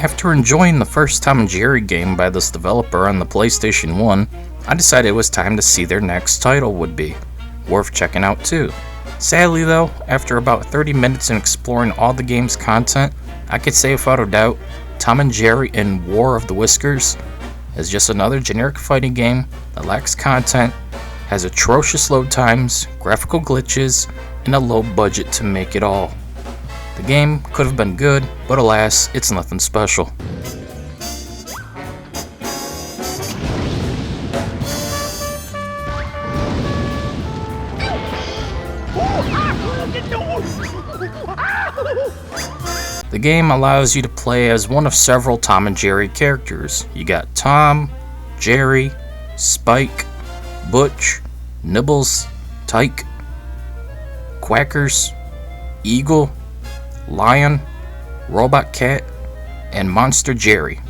After enjoying the first Tom and Jerry game by this developer on the PlayStation 1, I decided it was time to see their next title would be. Worth checking out too. Sadly though, after about 30 minutes in exploring all the game's content, I could say without a doubt, Tom and Jerry in War of the Whiskers is just another generic fighting game that lacks content, has atrocious load times, graphical glitches, and a low budget to make it all. The game could have been good, but alas, it's nothing special. The game allows you to play as one of several Tom and Jerry characters. You got Tom, Jerry, Spike, Butch, Nibbles, Tyke, Quackers, Eagle, Lion, Robot Cat, and Monster Jerry,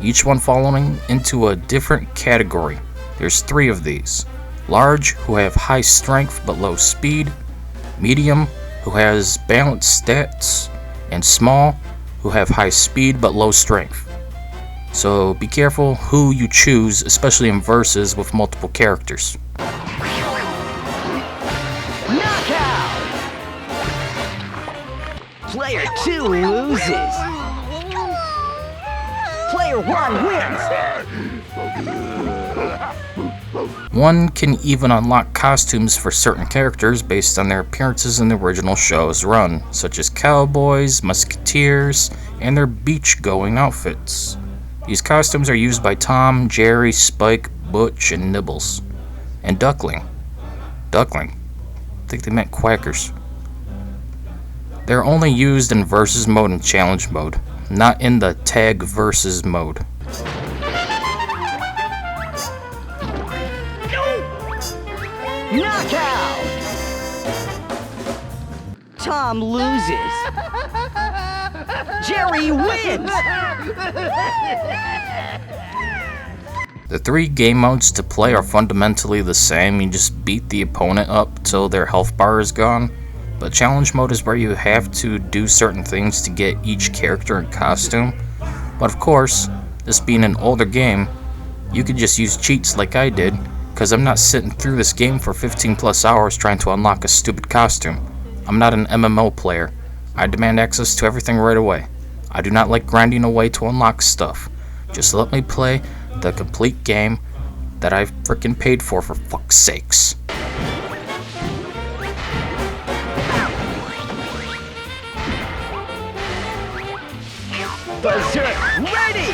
each one falling into a different category. There's 3 of these. Large, who have high strength but low speed, medium, who has balanced stats, and small, who have high speed but low strength. So be careful who you choose, especially in verses with multiple characters. Player 2 loses. Player 1 wins. One can even unlock costumes for certain characters based on their appearances in the original show's run, such as cowboys, musketeers, and their beach-going outfits. These costumes are used by Tom, Jerry, Spike, Butch, and Nibbles. And Duckling. I think they meant Quackers. They're only used in versus mode and challenge mode, not in the tag versus mode. Knockout! Tom loses. Jerry wins! The 3 game modes to play are fundamentally the same. You just beat the opponent up till their health bar is gone. But challenge mode is where you have to do certain things to get each character and costume. But of course, this being an older game, you could just use cheats like I did, because I'm not sitting through this game for 15 plus hours trying to unlock a stupid costume. I'm not an MMO player. I demand access to everything right away. I do not like grinding away to unlock stuff. Just let me play the complete game that I've freaking paid for fuck's sakes. Ready!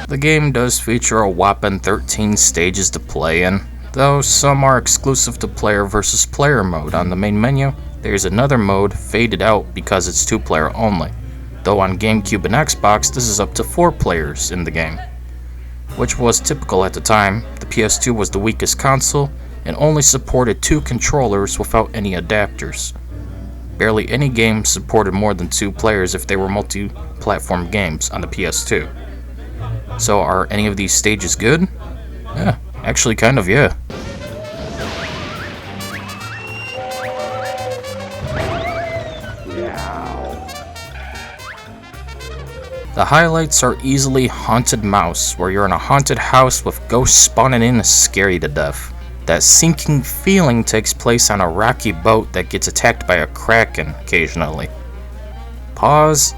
The game does feature a whopping 13 stages to play in, though some are exclusive to player versus player mode. On the main menu, there's another mode faded out because it's 2-player only, though on GameCube and Xbox this is up to 4 players in the game, which was typical at the time. The PS2 was the weakest console and only supported 2 controllers without any adapters. Barely any game supported more than 2 players if they were multi-platform games on the PS2. So are any of these stages good? Yeah, actually kind of, yeah. The highlights are easily Haunted Mouse, where you're in a haunted house with ghosts spawning in to scare you to death. That sinking feeling takes place on a rocky boat that gets attacked by a kraken occasionally. Pause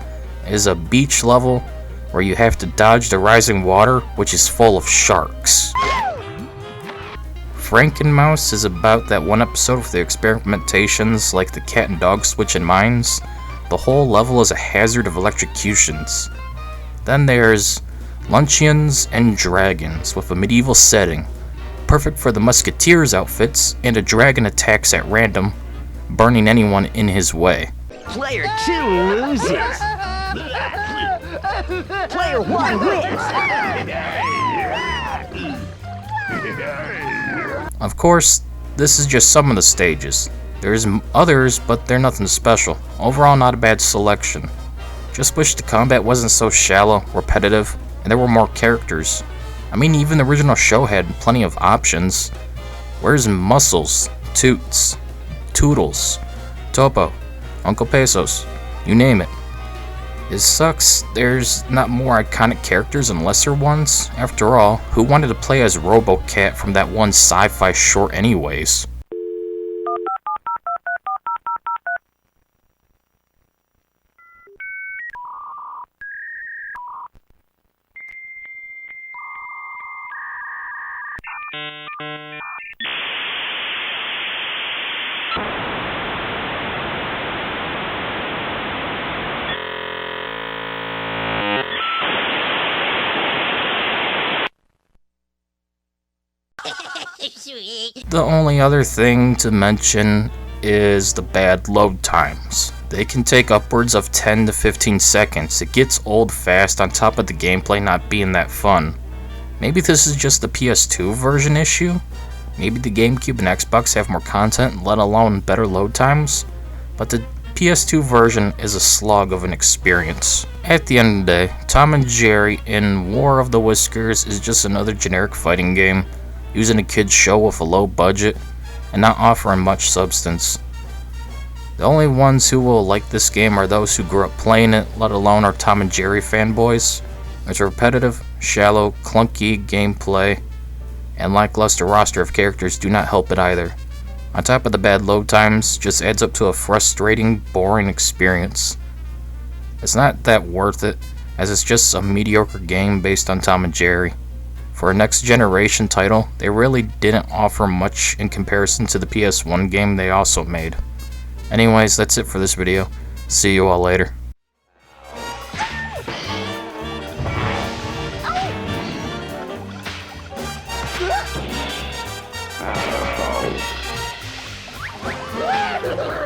is a beach level where you have to dodge the rising water, which is full of sharks. Frankenmouse is about that one episode with the experimentations like the cat and dog switching minds. The whole level is a hazard of electrocutions. Then there's Luncheons and Dragons with a medieval setting, perfect for the musketeers outfits, and a dragon attacks at random, burning anyone in his way. Player 2 loses. Player 1 wins. Of course, this is just some of the stages. There's others, but they're nothing special. Overall, not a bad selection. Just wish the combat wasn't so shallow, repetitive, and there were more characters. I mean, even the original show had plenty of options. Where's Muscles, Toots, Toodles, Topo, Uncle Pesos, you name it. It sucks there's not more iconic characters and lesser ones. After all, who wanted to play as RoboCat from that one sci-fi short anyways? The only other thing to mention is the bad load times. They can take upwards of 10 to 15 seconds. It gets old fast on top of the gameplay not being that fun. Maybe this is just the PS2 version issue? Maybe the GameCube and Xbox have more content, let alone better load times? But the PS2 version is a slog of an experience. At the end of the day, Tom and Jerry in War of the Whiskers is just another generic fighting game, using a kid's show with a low budget, and not offering much substance. The only ones who will like this game are those who grew up playing it, let alone are Tom and Jerry fanboys. Its repetitive, shallow, clunky gameplay and lackluster roster of characters do not help it either. On top of the bad load times, just adds up to a frustrating, boring experience. It's not that worth it, as it's just a mediocre game based on Tom and Jerry. For a next generation title, they really didn't offer much in comparison to the PS1 game they also made. Anyways, that's it for this video. See you all later. Oh.